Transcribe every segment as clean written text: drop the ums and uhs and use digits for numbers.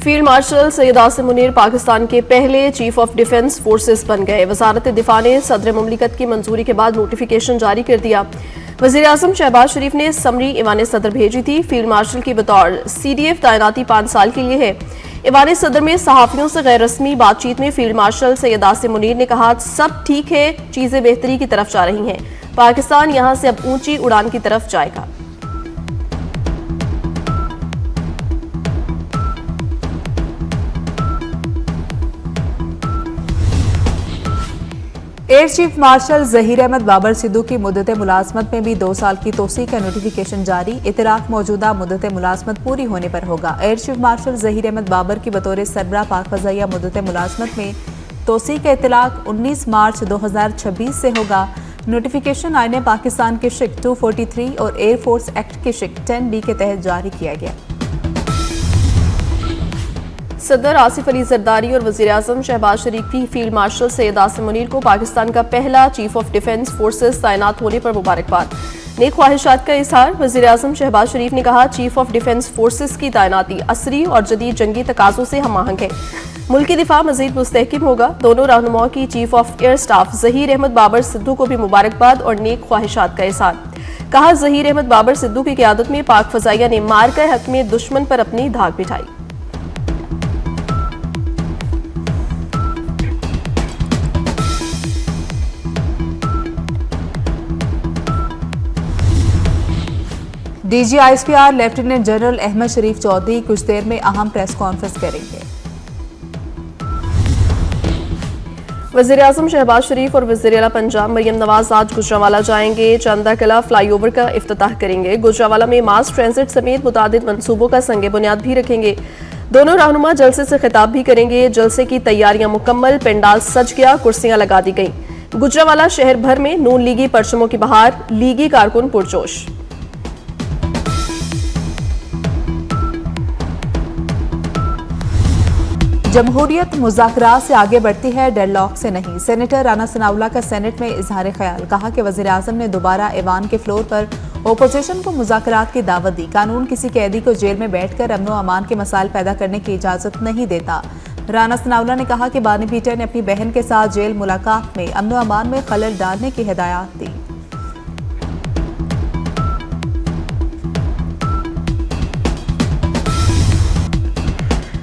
Field marshal Syed Asim Munir Pakistan के पहले chief of defence forces बन गए। वजारत दिफा ने सदर मुमलिकत की मंजूरी के बाद नोटिफिकेशन जारी कर दिया। वजीर आजम शहबाज शरीफ ने समरी ईवान सदर भेजी थी। फील्ड मार्शल की बतौर CDF तैनाती 5 साल के लिए है। ईवान सदर में सहाफियों से गैर रस्मी बातचीत में फील्ड मार्शल सैयद आसिम मुनीर ने कहा, सब ठीक है, चीजें बेहतरी की तरफ जा रही हैं, पाकिस्तान यहां से अब ऊंची उड़ान की तरफ जाएगा। Air chief marshal Zaheer Ahmed Babar Sidhu की मुद्दत मुलाजमत में भी 2 साल की तोसी का नोटिफिकेशन जारी। इतलाक मौजूदा मुद्दत मुलाजमत पूरी होने पर होगा। Air chief marshal Zaheer Ahmed Babar की बतौर सरबराह पाक फ़ज़ाइया मुद्दत मुलाजमत में तोसी का इतलाक 19 मार्च 2026 से होगा। नोटिफिकेशन आईने पाकिस्तान के शिक 243 और एयरफोर्स एक्ट के शिक 10B के तहत जारी किया गया। सदर आसिफ अली जरदारी और वजीर आजम शहबाज शरीफ की फील्ड मार्शल सैयद आसिम मुनीर को पाकिस्तान का पहला चीफ ऑफ डिफेंस फोर्सेस तैनात होने पर मुबारकबाद। नेक ख्वाहिशात का इजहार। वजीर आजम शहबाज शरीफ ने कहा, चीफ ऑफ डिफेंस फोर्सेस की तैनाती असरी और जदीद जंगी तकाजों से हम आहंग है। मुल्की दिफा मजीद मुस्तहकिम होगा। दोनों रहनुमाओं की chief of air staff Zaheer Ahmed Babar Sidhu को भी मुबारकबाद और नेक ख्वाहिशात का इजहार। कहा, जहीर अहमद बाबर सिद्दू की क़यादत में पाक फ़ज़ाइया ने मार के हक में दुश्मन पर अपनी धाक बिठाई। DGISPR लेफ्टिनेंट जनरल अहमद शरीफ चौधरी कुछ देर में अहम प्रेस कॉन्फ्रेंस करेंगे। वज़ीर आज़म शहबाज शरीफ और वज़ीर आला पंजाब मरियम नवाज आज गुजरांवाला जाएंगे। चंदा कला फ्लाईओवर का इफ्तिताह करेंगे। गुजरांवाला में मास ट्रांजिट समेत मुतादिद मंसूबों का संगे बुनियाद भी रखेंगे। दोनों रहनुमा जलसे से खिताब भी करेंगे। जलसे की तैयारियां मुकम्मल, पेंडाल सज गया, कुर्सियां लगा दी गई। गुजरांवाला शहर भर में नून लीगी परचमों की बहार, लीगी कारकुन पुरजोश। जमहूरियत मुज़ाकरात से आगे बढ़ती है, डेडलॉक से नहीं। सेनेटर राना सनाउल्लाह का सेनेट में इजहार ख्याल। कहा कि वज़ीर आज़म ने दोबारा ऐवान के फ्लोर पर ओपोजिशन को मुज़ाकरात की दावत दी। कानून किसी कैदी को जेल में बैठकर अमन व अमान के मसाइल पैदा करने की इजाज़त नहीं देता। राना सनाउल्लाह ने कहा कि बानी पीटर ने अपनी बहन के साथ जेल मुलाकात में अमन व अमान में खलल डालने की हिदायत दी।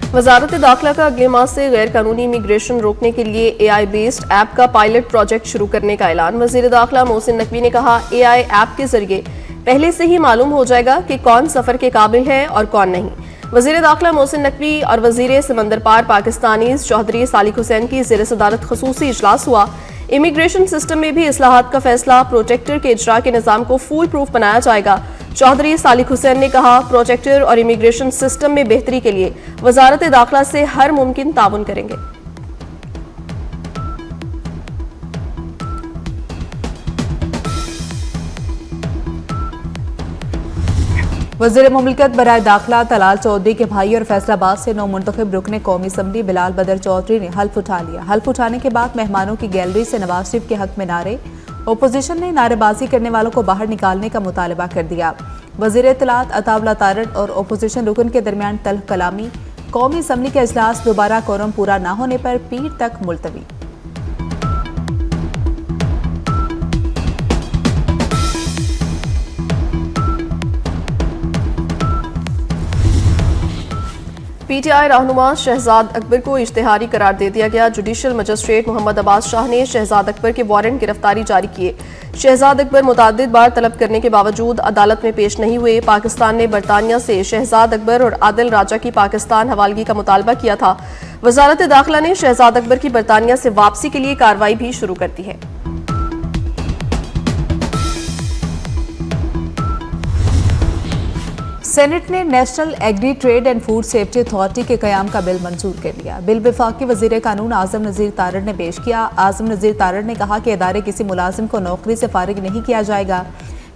वजारत दाखिला का अगले माह से गैर कानूनी इमिग्रेशन रोकने के लिए AI बेस्ड ऐप का पायलट प्रोजेक्ट शुरू करने का ऐलान। वजीर दाखिला मोहसिन नकवी ने कहा, AI ऐप के जरिए पहले से ही मालूम हो जाएगा कि कौन सफर के काबिल है और कौन नहीं। वजीर दाखिला मोहसिन नकवी और वजीर समंदर पार पाकिस्तानी चौधरी सालिक हुसैन की ज़ेर सदारत खसूसी इजलास हुआ। इमिग्रेशन सिस्टम में भी इस्लाहात का फैसला। प्रोटेक्टर के इजरा के निज़ाम को फूल प्रूफ बनाया जाएगा। चौधरी सालिक हुसैन ने कहा, प्रोटेक्टर और इमिग्रेशन सिस्टम में बेहतरी के लिए वजारत दाखिला से हर मुमकिन ताउन करेंगे। वज़ीर मुमलिकत बराए दाखिला तलाल चौधरी के भाई और फैसलाबाद से नौ मुंतखब रुकने कौमी असम्बली बिलाल बदर चौधरी ने हल्फ उठा लिया। हल्फ उठाने के बाद मेहमानों की गैलरी से नवाज शरीफ के हक में नारे। ओपोजिशन ने नारेबाजी करने वालों को बाहर निकालने का मुतालबा कर दिया। वज़ीर इत्तलात अताउल्लाह तारड़ और ओपोजिशन रुकन के दरमियान तल्ख कलामी। कौमी असम्बली का इजलास दोबारा कोरम पूरा न होने पर पीर तक मुलतवी। PTI रहनुमा शहजाद अकबर को इश्तिहारी करार दे दिया गया। जुडिशल मजिस्ट्रेट मोहम्मद अब्बास शाह ने शहजाद अकबर के वारंट गिरफ्तारी जारी किए। शहजाद अकबर मुतादिद बार तलब करने के बावजूद अदालत में पेश नहीं हुए। पाकिस्तान ने बरतानिया से शहजाद अकबर और आदिल राजा की पाकिस्तान हवालगी का मुतालबा किया था। वजारत दाखिला ने शहजाद अकबर की बरतानिया से वापसी के लिए कार्रवाई भी शुरू कर दी है। सेनेट ने national agri trade and food safety authority के कयाम का बिल मंजूर कर लिया। बिल वफाकी वजीर कानून आजम नज़ीर तारड़ ने पेश किया। आजम नज़ीर तारड़ ने कहा कि इदारे किसी मुलाजिम को नौकरी से फारिग नहीं किया जाएगा।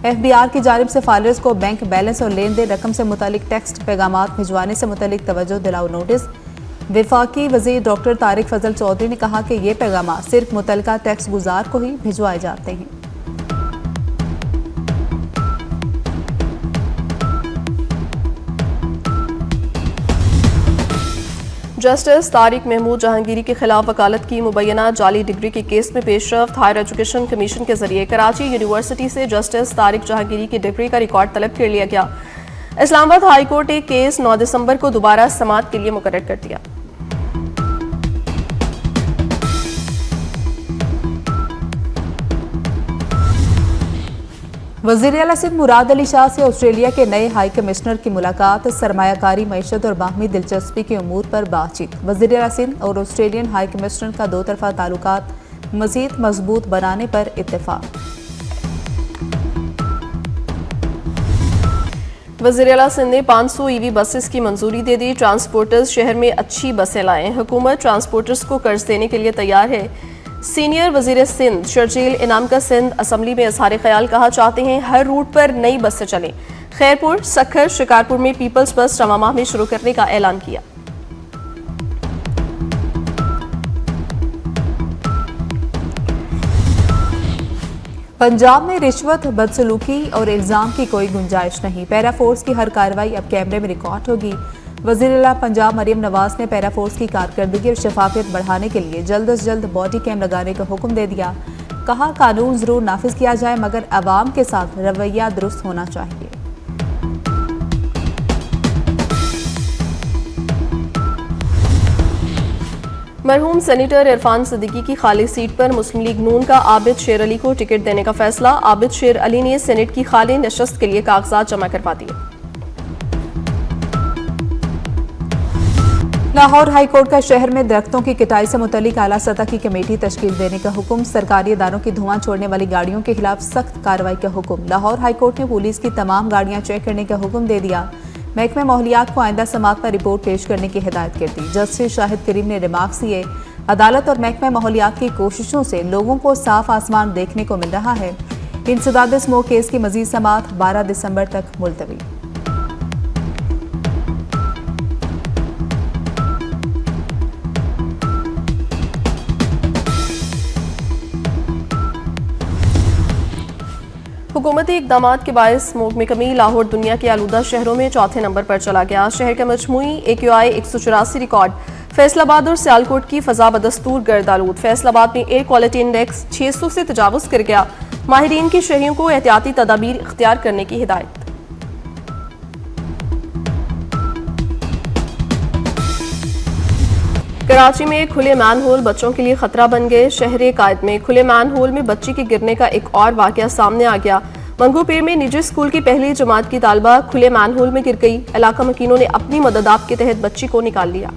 FBR की जानिब से फाइलर्स को बैंक बैलेंस और लेन देन रकम से मुतालिक टेक्स्ट पैगामात भिजवाने से मुतालिक तवज्जो दिलाओ नोटिस। वफाकी वजीर डॉक्टर तारिक फजल चौधरी ने कहा कि ये पैगामात सिर्फ मुतलका टैक्स गुजार को ही भिजवाए जाते हैं। जस्टिस तारिक महमूद जहांगीरी के खिलाफ वकालत की मुबैना जाली डिग्री के केस में पेशरफ्त। हायर एजुकेशन कमीशन के जरिए कराची यूनिवर्सिटी से जस्टिस तारिक जहांगीरी की डिग्री का रिकॉर्ड तलब कर लिया गया। इस्लामाबाद हाई कोर्ट ने केस 9 दिसंबर को दोबारा समाअत के लिए मुकर्रर कर दिया। वज़ीर आला सिंध मुराद अली शाह से ऑस्ट्रेलिया के नए हाई कमिश्नर की मुलाकात। सरमायाकारी, मईशत और बाहमी दिलचस्पी के उमूर पर बातचीत। वज़ीर आला सिंध और ऑस्ट्रेलियन हाई कमिश्नर का दो तरफा ताल्लुकात मज़ीद मजबूत बनाने पर इत्तेफाक। वज़ीर आला सिंध ने 500 ईवी बसेस की मंजूरी दे दी। ट्रांसपोर्टर्स शहर में अच्छी बसें लाएं। हुकूमत ट्रांसपोर्टर्स को कर्ज देने के लिए तैयार है। सीनियर वज़ीर सिंध शर्जील इनाम का सिंध असम्बली में इजहार ख्याल। कहा चाहते हैं हर रूट पर नई बसें चलें। खैरपुर, सखर, शिकारपुर में पीपल्स बस रवां माह में शुरू करने का ऐलान किया। पंजाब में रिश्वत, बदसलूकी और इल्जाम की कोई गुंजाइश नहीं। पैरा फोर्स की हर कार्रवाई अब कैमरे में रिकॉर्ड होगी। वज़ीर आला पंजाब मरियम नवाज ने पैरा फोर्स की कारकर्दगी और शफाफियत बढ़ाने के लिए जल्द अज जल्द बॉडी कैम लगाने का हुक्म दे दिया। कहा कानून जरूर नाफिज किया जाए मगर अवाम के साथ रवैया दुरुस्त होना चाहिए। मरहूम सेनेटर इरफान सिद्दीकी की खाली सीट पर मुस्लिम लीग नून का आबिद शेर अली को टिकट देने का फैसला। आबिद शेर अली ने सेनेट की खाली नशस्त के लिए कागजात जमा करवा दिए। लाहौर हाई कोर्ट का शहर में दरख्तों की कटाई से मुतल्लिक आला सतह की कमेटी तश्कील देने का हुक्म। सरकारी इदारों की धुआं छोड़ने वाली गाड़ियों के खिलाफ सख्त कार्रवाई का हुक्म। लाहौर हाई कोर्ट ने पुलिस की तमाम गाड़ियां चेक करने का हुक्म दे दिया। महकमे माहौलियात को आइंदा समाअत पर रिपोर्ट पेश करने की हिदायत कर दी। जस्टिस शाहिद करीम ने रिमार्क्स दिए। अदालत और महकमे माहौलियात की कोशिशों से लोगों को साफ आसमान देखने को मिल रहा है। इंसदाद स्मोक केस की मजीद समाअत 12 दिसंबर तक मुलतवी। हुकूमती इकदाम के बायस स्मोक में कमी। लाहौर दुनिया के आलूदा शहरों में चौथे नंबर पर चला गया। शहर का मजमूई AQI 184 रिकॉर्ड। फैसलाबाद और सियालकोट की फजा बदस्तूर गर्द आलूद। फैसलाबाद में एयर क्वालिटी इंडेक्स 600 से तजावुज कर गया। माहिरीन की शहरियों को एहतियाती तदाबीर इख्तियार करने की हिदायत। कराची में खुले मैनहोल बच्चों के लिए खतरा बन गए। शहर कायद में खुले मैनहोल में बच्ची के गिरने का एक और वाकया सामने आ गया। मंगूपीर में निजी स्कूल की पहली जमात की तालबा खुले मैनहोल में गिर गई। इलाका मकीनों ने अपनी मदद के तहत बच्ची को निकाल लिया।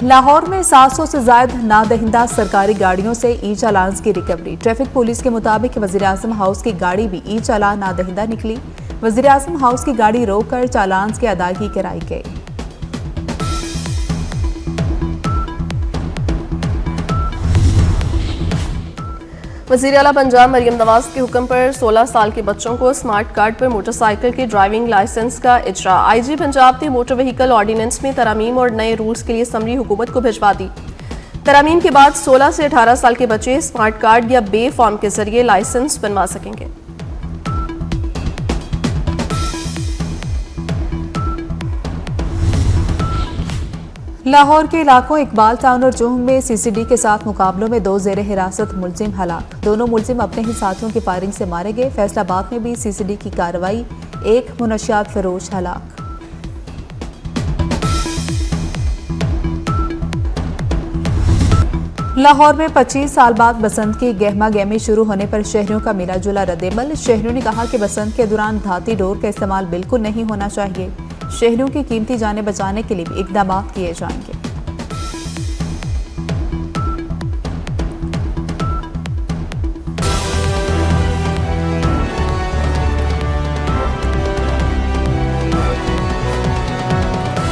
लाहौर में 700 से ज्यादा नादहिंदा सरकारी गाड़ियों से ई चालान की रिकवरी। ट्रैफिक पुलिस के मुताबिक वज़ीर आज़म हाउस की गाड़ी भी ई चालान नादहिंदा निकली। वज़ीर आज़म हाउस की गाड़ी रोककर चालान की अदायगी कराई गई। वज़ीर आला पंजाब मरियम नवाज के हुक्म पर 16 साल के बच्चों को स्मार्ट कार्ड पर मोटरसाइकिल के ड्राइविंग लाइसेंस का इजरा। IG पंजाब ने मोटर व्हीकल ऑर्डिनेंस में तरमीम और नए रूल्स के लिए समरी हुकूमत को भिजवा दी। तरमीम के बाद 16 से 18 साल के बच्चे स्मार्ट कार्ड या बे फॉर्म के जरिए लाइसेंस बनवा सकेंगे। लाहौर के इलाकों इकबाल टाउन और जोहम में CCD के साथ मुकाबलों में 2 ज़ेरे हिरासत मुलजिम हलाक। दोनों मुलजिम अपने ही साथियों की फायरिंग से मारे गए। फैसलाबाद में भी CCD की कार्रवाई। एक मुनशियात फरोश हलाक। लाहौर में 25 साल बाद बसंत की गहमा गहमी शुरू होने पर शहरियों का मिला जुला रद्देमल। शहरियों ने कहा कि बसंत के दौरान धाती डोर का इस्तेमाल बिल्कुल नहीं होना चाहिए। शहरियों की कीमती जानें बचाने के लिए भी इकदाम किए जाएंगे।